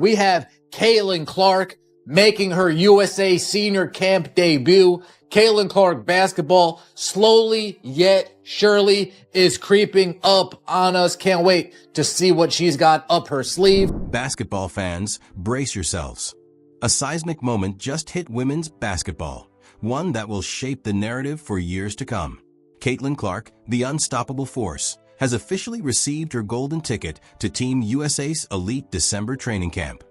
we have Caitlin Clark making her USA Senior Camp debut. Caitlin Clark basketball slowly yet surely is creeping up on us. Can't wait to see what she's got up her sleeve. Basketball fans, brace yourselves. A seismic moment just hit women's basketball, one that will shape the narrative for years to come. Caitlin Clark, the unstoppable force, has officially received her golden ticket to Team USA's elite December training camp.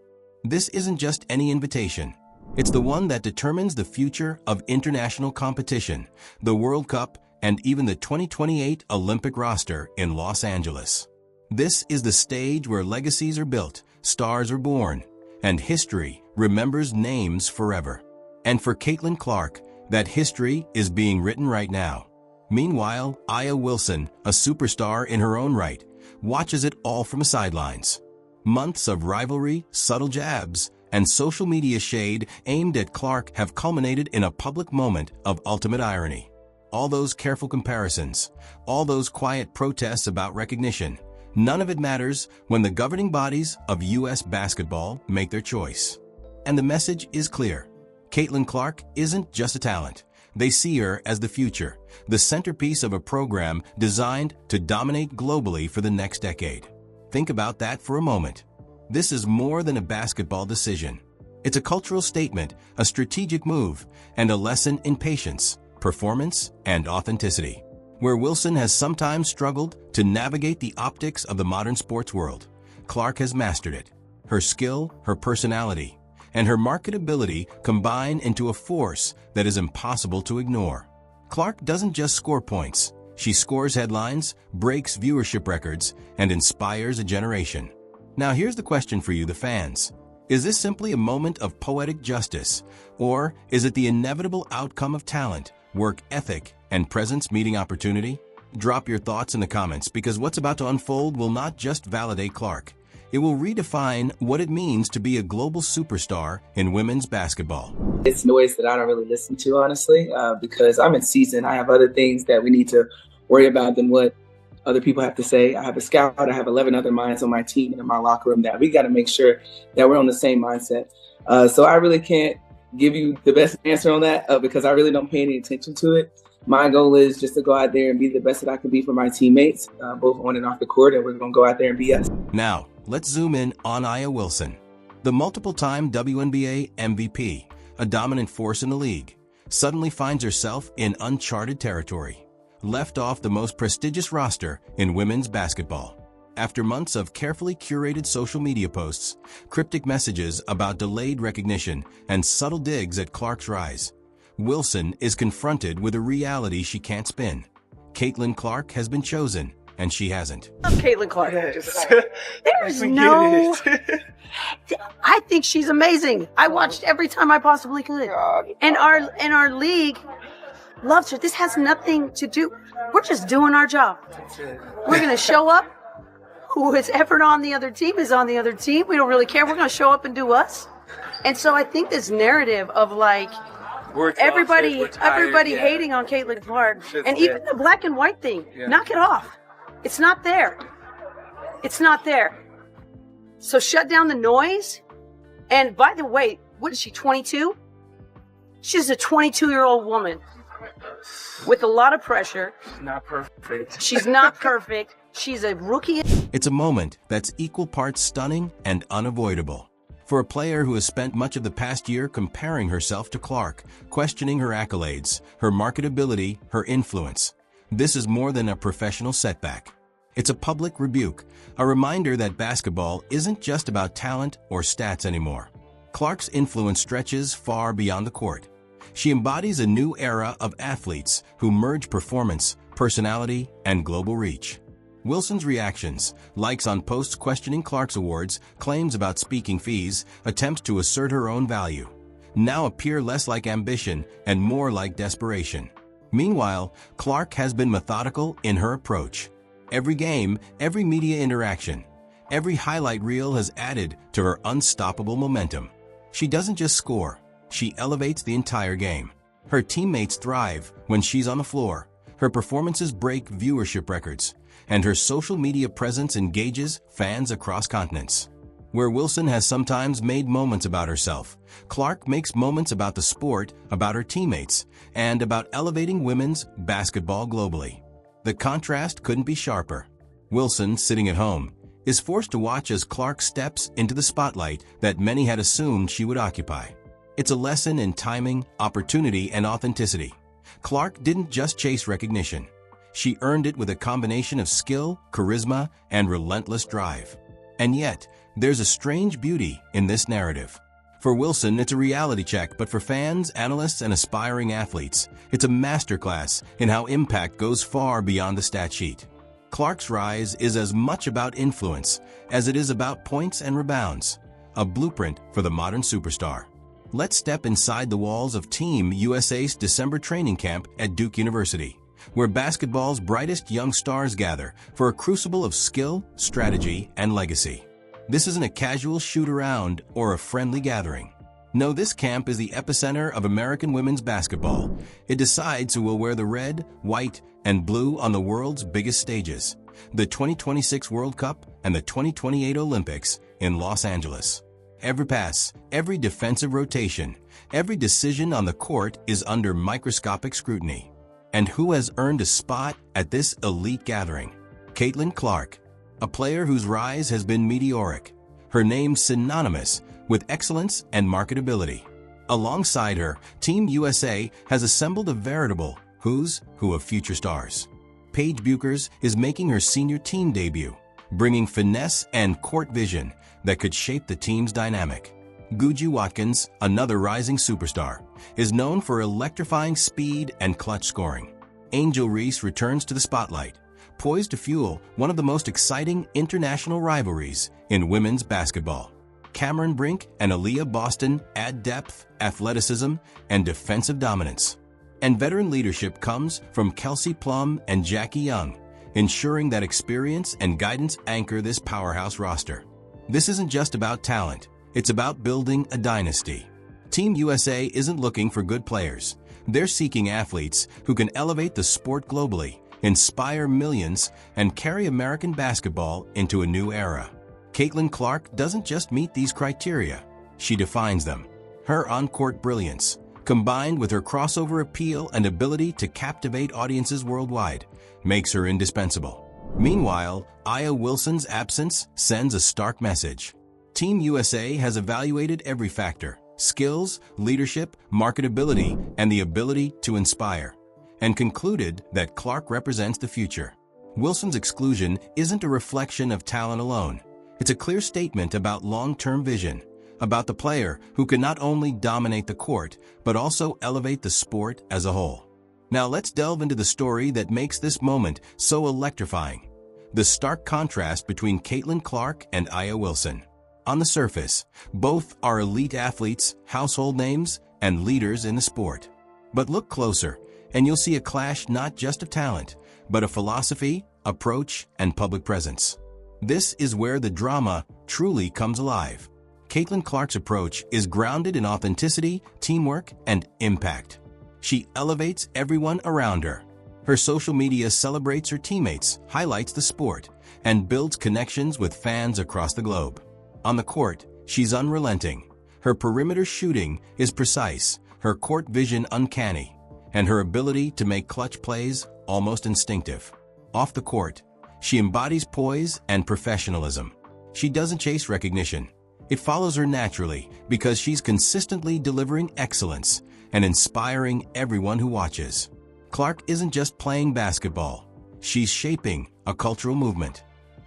This isn't just any invitation. It's the one that determines the future of international competition, the World Cup, and even the 2028 Olympic roster in Los Angeles. This is the stage where legacies are built, stars are born, and history remembers names forever. And for Caitlin Clark, that history is being written right now. Meanwhile, A'ja Wilson, a superstar in her own right, watches it all from the sidelines. Months of rivalry, subtle jabs, and social media shade aimed at Clark have culminated in a public moment of ultimate irony. All those careful comparisons, all those quiet protests about recognition, none of it matters when the governing bodies of U.S. basketball make their choice. And the message is clear. Caitlin Clark isn't just a talent. They see her as the future, the centerpiece of a program designed to dominate globally for the next decade. Think about that for a moment. This is more than a basketball decision. It's a cultural statement, a strategic move, and a lesson in patience, performance, and authenticity. Where Wilson has sometimes struggled to navigate the optics of the modern sports world, Clark has mastered it. Her skill, her personality, and her marketability combine into a force that is impossible to ignore. Clark doesn't just score points. She scores headlines, breaks viewership records, and inspires a generation. Now here's the question for you, the fans. Is this simply a moment of poetic justice, or is it the inevitable outcome of talent, work ethic, and presence meeting opportunity? Drop your thoughts in the comments, because what's about to unfold will not just validate Clark. It will redefine what it means to be a global superstar in women's basketball. It's noise that I don't really listen to, honestly, because I'm in season. I have other things that we need to worry about than what other people have to say. I have a scout. I have 11 other minds on my team and in my locker room that we got to make sure that we're on the same mindset. So I really can't give you the best answer on that because I really don't pay any attention to it. My goal is just to go out there and be the best that I can be for my teammates, both on and off the court, and we're going to go out there and be us. Now, let's zoom in on A'ja Wilson, the multiple-time WNBA MVP, a dominant force in the league, suddenly finds herself in uncharted territory, left off the most prestigious roster in women's basketball. After months of carefully curated social media posts, cryptic messages about delayed recognition, and subtle digs at Clark's rise, Wilson is confronted with a reality she can't spin. Caitlin Clark has been chosen, and she hasn't. I'm Caitlin Clark. There's no... I think she's amazing. I watched every time I possibly could. And our league loves her. This has nothing to do. We're just doing our job. We're going to show up. Who is ever on the other team is on the other team. We don't really care. We're going to show up and do us. And so I think this narrative of like everybody hating on Caitlin Clark, and even the black and white thing, knock it off. It's not there. It's not there. So shut down the noise. And by the way, what is she, 22? She's a 22-year-old woman with a lot of pressure. Not perfect. She's not perfect. She's a rookie. It's a moment that's equal parts stunning and unavoidable. For a player who has spent much of the past year comparing herself to Clark, questioning her accolades, her marketability, her influence, this is more than a professional setback. It's a public rebuke, a reminder that basketball isn't just about talent or stats anymore. Clark's influence stretches far beyond the court. She embodies a new era of athletes who merge performance, personality, and global reach. Wilson's reactions, likes on posts questioning Clark's awards, claims about speaking fees, attempts to assert her own value, now appear less like ambition and more like desperation. Meanwhile, Clark has been methodical in her approach. Every game, every media interaction, every highlight reel has added to her unstoppable momentum. She doesn't just score, she elevates the entire game. Her teammates thrive when she's on the floor. Her performances break viewership records, and her social media presence engages fans across continents. Where Wilson has sometimes made moments about herself, Clark makes moments about the sport, about her teammates, and about elevating women's basketball globally. The contrast couldn't be sharper. Wilson, sitting at home, is forced to watch as Clark steps into the spotlight that many had assumed she would occupy. It's a lesson in timing, opportunity, and authenticity. Clark didn't just chase recognition. She earned it with a combination of skill, charisma, and relentless drive. And yet, there's a strange beauty in this narrative. For Wilson, it's a reality check, but for fans, analysts, and aspiring athletes, it's a masterclass in how impact goes far beyond the stat sheet. Clark's rise is as much about influence as it is about points and rebounds, a blueprint for the modern superstar. Let's step inside the walls of Team USA's December training camp at Duke University, where basketball's brightest young stars gather for a crucible of skill, strategy, and legacy. This isn't a casual shoot-around or a friendly gathering. No, this camp is the epicenter of American women's basketball. It decides who will wear the red, white, and blue on the world's biggest stages, the 2026 World Cup and the 2028 Olympics in Los Angeles. Every pass, every defensive rotation, every decision on the court is under microscopic scrutiny. And who has earned a spot at this elite gathering? Caitlin Clark, a player whose rise has been meteoric, her name synonymous with excellence and marketability. Alongside her, Team USA has assembled a veritable who's who of future stars. Paige Bueckers is making her senior team debut, bringing finesse and court vision that could shape the team's dynamic. Guji Watkins, another rising superstar, is known for electrifying speed and clutch scoring. Angel Reese returns to the spotlight, poised to fuel one of the most exciting international rivalries in women's basketball. Cameron Brink and Aaliyah Boston add depth, athleticism, and defensive dominance. And veteran leadership comes from Kelsey Plum and Jackie Young, ensuring that experience and guidance anchor this powerhouse roster. This isn't just about talent, it's about building a dynasty. Team USA isn't looking for good players. They're seeking athletes who can elevate the sport globally, inspire millions, and carry American basketball into a new era. Caitlin Clark doesn't just meet these criteria, she defines them. Her on-court brilliance, combined with her crossover appeal and ability to captivate audiences worldwide, makes her indispensable. Meanwhile, A'ja Wilson's absence sends a stark message. Team USA has evaluated every factor: skills, leadership, marketability, and the ability to inspire, and concluded that Clark represents the future. Wilson's exclusion isn't a reflection of talent alone. It's a clear statement about long-term vision, about the player who can not only dominate the court, but also elevate the sport as a whole. Now let's delve into the story that makes this moment so electrifying: the stark contrast between Caitlin Clark and A'ja Wilson. On the surface, both are elite athletes, household names, and leaders in the sport. But look closer, and you'll see a clash not just of talent, but of philosophy, approach, and public presence. This is where the drama truly comes alive. Caitlin Clark's approach is grounded in authenticity, teamwork, and impact. She elevates everyone around her. Her social media celebrates her teammates, highlights the sport, and builds connections with fans across the globe. On the court, she's unrelenting. Her perimeter shooting is precise, her court vision uncanny, and her ability to make clutch plays almost instinctive. Off the court, she embodies poise and professionalism. She doesn't chase recognition. It follows her naturally because she's consistently delivering excellence and inspiring everyone who watches. Clark isn't just playing basketball. She's shaping a cultural movement.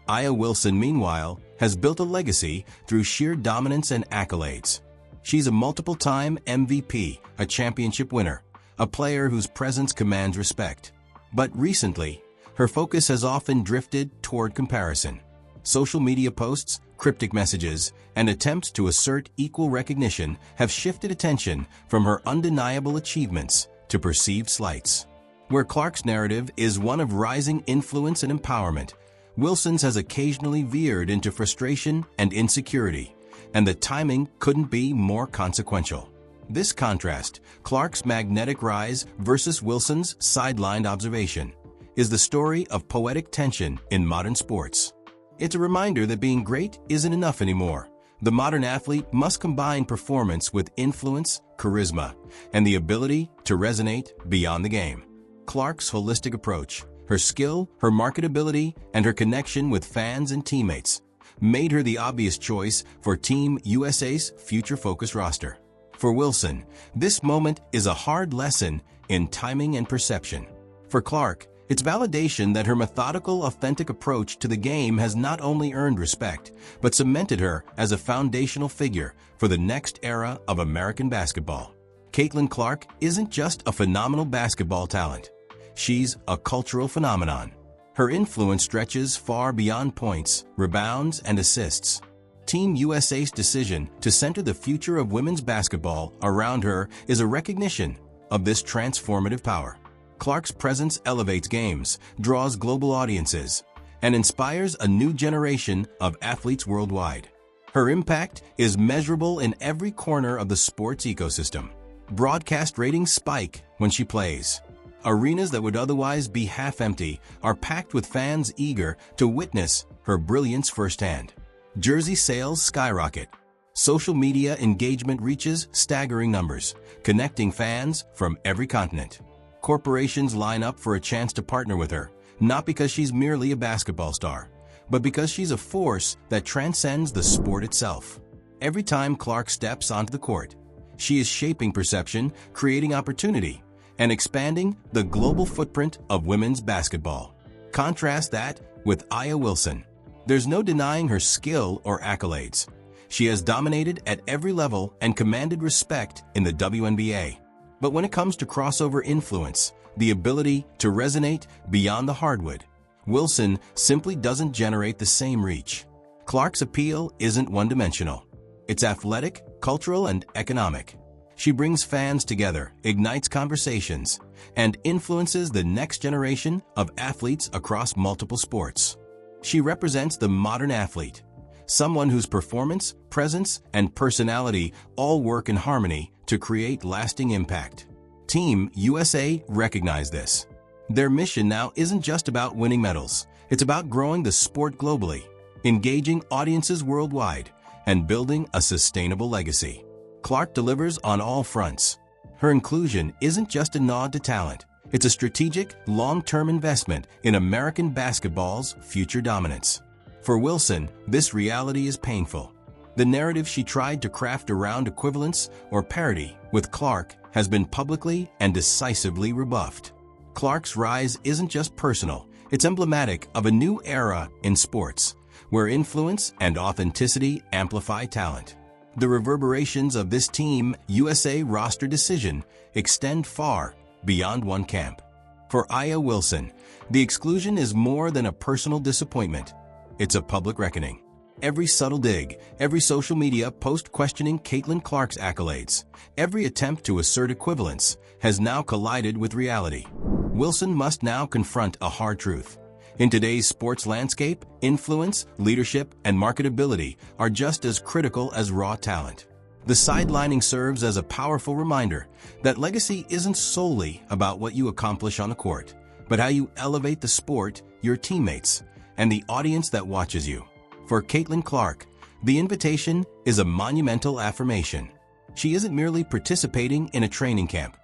A'ja Wilson, meanwhile, has built a legacy through sheer dominance and accolades. She's a multiple-time MVP, a championship winner, a player whose presence commands respect. But recently, her focus has often drifted toward comparison. Social media posts, cryptic messages, and attempts to assert equal recognition have shifted attention from her undeniable achievements to perceived slights. Where Clark's narrative is one of rising influence and empowerment, Wilson's has occasionally veered into frustration and insecurity, and the timing couldn't be more consequential. This contrast, Clark's magnetic rise versus Wilson's sidelined observation, is the story of poetic tension in modern sports. It's a reminder that being great isn't enough anymore. The modern athlete must combine performance with influence, charisma, and the ability to resonate beyond the game. Clark's holistic approach, her skill, her marketability, and her connection with fans and teammates made her the obvious choice for Team USA's future-focused roster. For Wilson, this moment is a hard lesson in timing and perception. For Clark, it's validation that her methodical, authentic approach to the game has not only earned respect, but cemented her as a foundational figure for the next era of American basketball. Caitlin Clark isn't just a phenomenal basketball talent. She's a cultural phenomenon. Her influence stretches far beyond points, rebounds, and assists. Team USA's decision to center the future of women's basketball around her is a recognition of this transformative power. Clark's presence elevates games, draws global audiences, and inspires a new generation of athletes worldwide. Her impact is measurable in every corner of the sports ecosystem. Broadcast ratings spike when she plays. Arenas that would otherwise be half empty are packed with fans eager to witness her brilliance firsthand. Jersey sales skyrocket. Social media engagement reaches staggering numbers, connecting fans from every continent. Corporations line up for a chance to partner with her, not because she's merely a basketball star, but because she's a force that transcends the sport itself. Every time Clark steps onto the court, she is shaping perception, creating opportunity, and expanding the global footprint of women's basketball. Contrast that with A'ja Wilson. There's no denying her skill or accolades. She has dominated at every level and commanded respect in the WNBA. But when it comes to crossover influence, the ability to resonate beyond the hardwood, Wilson simply doesn't generate the same reach. Clark's appeal isn't one-dimensional. It's athletic, cultural, and economic. She brings fans together, ignites conversations, and influences the next generation of athletes across multiple sports. She represents the modern athlete, someone whose performance, presence, and personality all work in harmony to create lasting impact. Team USA recognize this. Their mission now isn't just about winning medals. It's about growing the sport globally, engaging audiences worldwide, and building a sustainable legacy. Clark delivers on all fronts. Her inclusion isn't just a nod to talent. It's a strategic, long-term investment in American basketball's future dominance. For Wilson, this reality is painful. The narrative she tried to craft around equivalence or parity with Clark has been publicly and decisively rebuffed. Clark's rise isn't just personal, it's emblematic of a new era in sports, where influence and authenticity amplify talent. The reverberations of this Team USA roster decision extend far beyond one camp. For A'ja Wilson, the exclusion is more than a personal disappointment. It's a public reckoning. Every subtle dig, every social media post questioning Caitlin Clark's accolades, every attempt to assert equivalence has now collided with reality. Wilson must now confront a hard truth. In today's sports landscape, influence, leadership, and marketability are just as critical as raw talent. The sidelining serves as a powerful reminder that legacy isn't solely about what you accomplish on the court, but how you elevate the sport, your teammates, and the audience that watches you. For Caitlin Clark, the invitation is a monumental affirmation. She isn't merely participating in a training camp.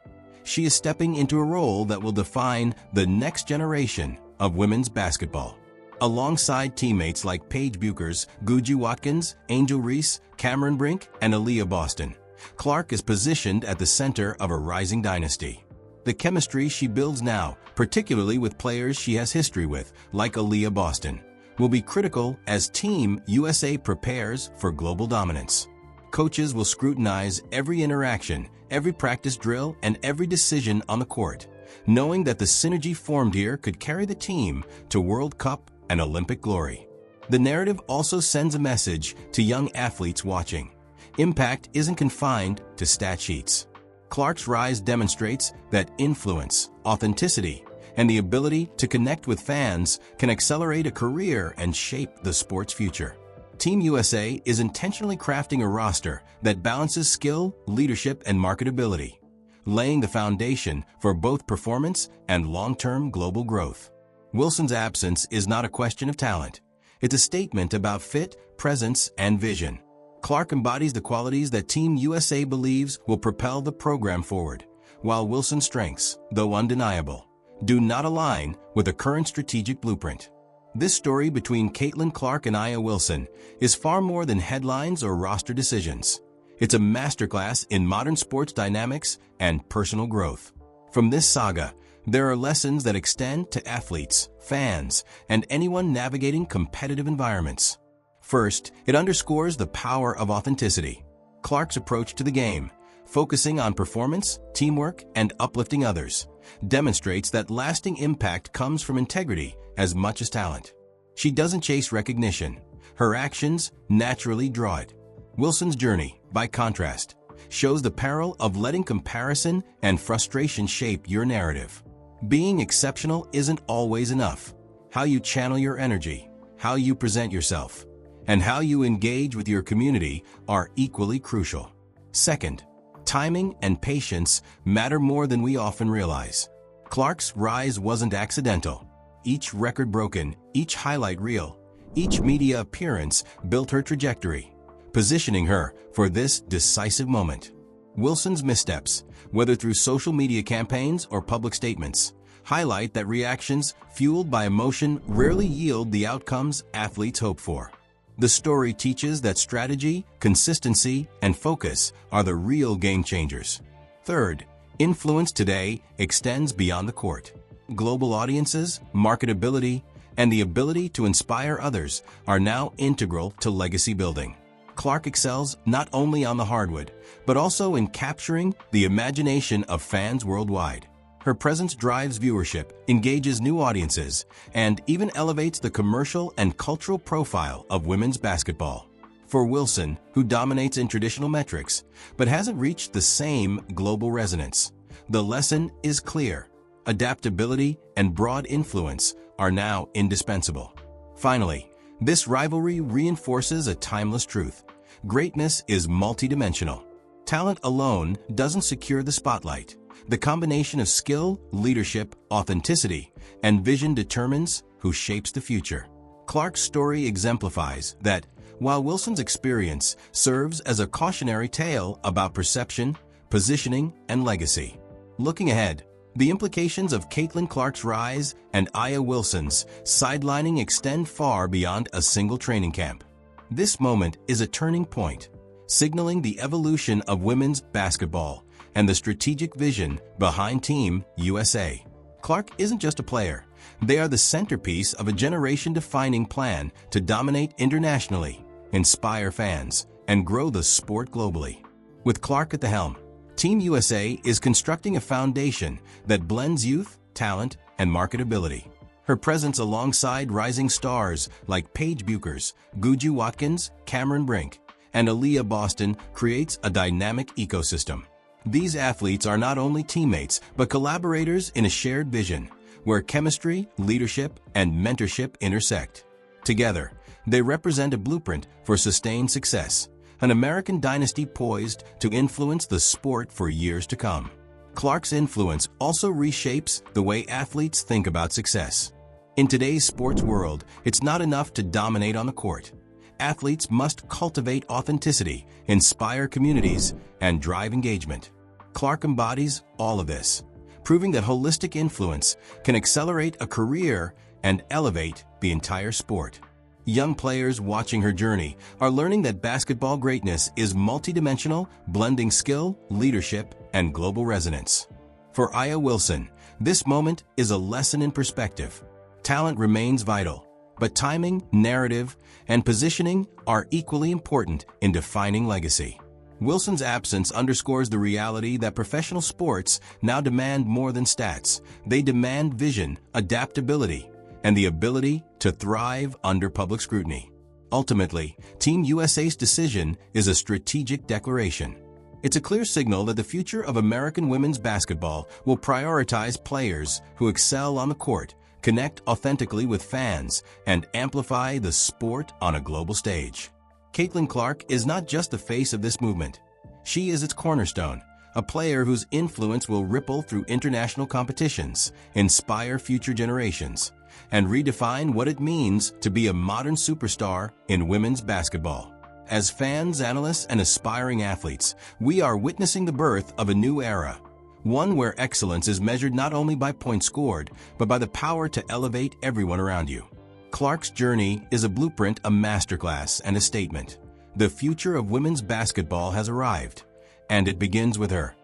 She is stepping into a role that will define the next generation of women's basketball. Alongside teammates like Paige Bueckers, Guji Watkins, Angel Reese, Cameron Brink, and Aaliyah Boston, Clark is positioned at the center of a rising dynasty. The chemistry she builds now, particularly with players she has history with, like Aaliyah Boston, will be critical as Team USA prepares for global dominance. Coaches will scrutinize every interaction, every practice drill, and every decision on the court, knowing that the synergy formed here could carry the team to World Cup and Olympic glory. The narrative also sends a message to young athletes watching. Impact isn't confined to stat sheets. Clark's rise demonstrates that influence, authenticity, and the ability to connect with fans can accelerate a career and shape the sport's future. Team USA is intentionally crafting a roster that balances skill, leadership, and marketability, laying the foundation for both performance and long-term global growth. Wilson's absence is not a question of talent. It's a statement about fit, presence, and vision. Clark embodies the qualities that Team USA believes will propel the program forward, while Wilson's strengths, though undeniable, do not align with the current strategic blueprint. This story between Caitlin Clark and A'ja Wilson is far more than headlines or roster decisions. It's a masterclass in modern sports dynamics and personal growth. From this saga, there are lessons that extend to athletes, fans, and anyone navigating competitive environments. First, it underscores the power of authenticity. Clark's approach to the game, focusing on performance, teamwork, and uplifting others, demonstrates that lasting impact comes from integrity as much as talent. She doesn't chase recognition. Her actions naturally draw it. Wilson's journey, by contrast, shows the peril of letting comparison and frustration shape your narrative. Being exceptional isn't always enough. How you channel your energy, how you present yourself, and how you engage with your community are equally crucial. Second, timing and patience matter more than we often realize. Clark's rise wasn't accidental. Each record broken, each highlight reel, each media appearance built her trajectory, positioning her for this decisive moment. Wilson's missteps, whether through social media campaigns or public statements, highlight that reactions fueled by emotion rarely yield the outcomes athletes hope for. The story teaches that strategy, consistency, and focus are the real game changers. Third, influence today extends beyond the court. Global audiences, marketability, and the ability to inspire others are now integral to legacy building. Clark excels not only on the hardwood, but also in capturing the imagination of fans worldwide. Her presence drives viewership, engages new audiences, and even elevates the commercial and cultural profile of women's basketball. For Wilson, who dominates in traditional metrics, but hasn't reached the same global resonance, the lesson is clear. Adaptability and broad influence are now indispensable. Finally, this rivalry reinforces a timeless truth. Greatness is multidimensional. Talent alone doesn't secure the spotlight. The combination of skill, leadership, authenticity, and vision determines who shapes the future. Clark's story exemplifies that, while Wilson's experience serves as a cautionary tale about perception, positioning, and legacy. Looking ahead, the implications of Caitlin Clark's rise and A'ja Wilson's sidelining extend far beyond a single training camp. This moment is a turning point, signaling the evolution of women's basketball and the strategic vision behind Team USA. Clark isn't just a player. They are the centerpiece of a generation-defining plan to dominate internationally, inspire fans, and grow the sport globally. With Clark at the helm, Team USA is constructing a foundation that blends youth, talent, and marketability. Her presence alongside rising stars like Paige Bueckers, Guju Watkins, Cameron Brink, and Aaliyah Boston creates a dynamic ecosystem. These athletes are not only teammates, but collaborators in a shared vision, where chemistry, leadership, and mentorship intersect. Together, they represent a blueprint for sustained success, an American dynasty poised to influence the sport for years to come. Clark's influence also reshapes the way athletes think about success. In today's sports world, it's not enough to dominate on the court. Athletes must cultivate authenticity, inspire communities, and drive engagement. Clark embodies all of this, proving that holistic influence can accelerate a career and elevate the entire sport. Young players watching her journey are learning that basketball greatness is multidimensional, blending skill, leadership, and global resonance. For A'ja Wilson, this moment is a lesson in perspective. Talent remains vital, but timing, narrative, and positioning are equally important in defining legacy. Wilson's absence underscores the reality that professional sports now demand more than stats. They demand vision, adaptability, and the ability to thrive under public scrutiny. Ultimately, Team USA's decision is a strategic declaration. It's a clear signal that the future of American women's basketball will prioritize players who excel on the court, connect authentically with fans, and amplify the sport on a global stage. Caitlin Clark is not just the face of this movement. She is its cornerstone, a player whose influence will ripple through international competitions, inspire future generations, and redefine what it means to be a modern superstar in women's basketball. As fans, analysts, and aspiring athletes, we are witnessing the birth of a new era. One where excellence is measured not only by points scored, but by the power to elevate everyone around you. Clark's journey is a blueprint, a masterclass, and a statement. The future of women's basketball has arrived, and it begins with her.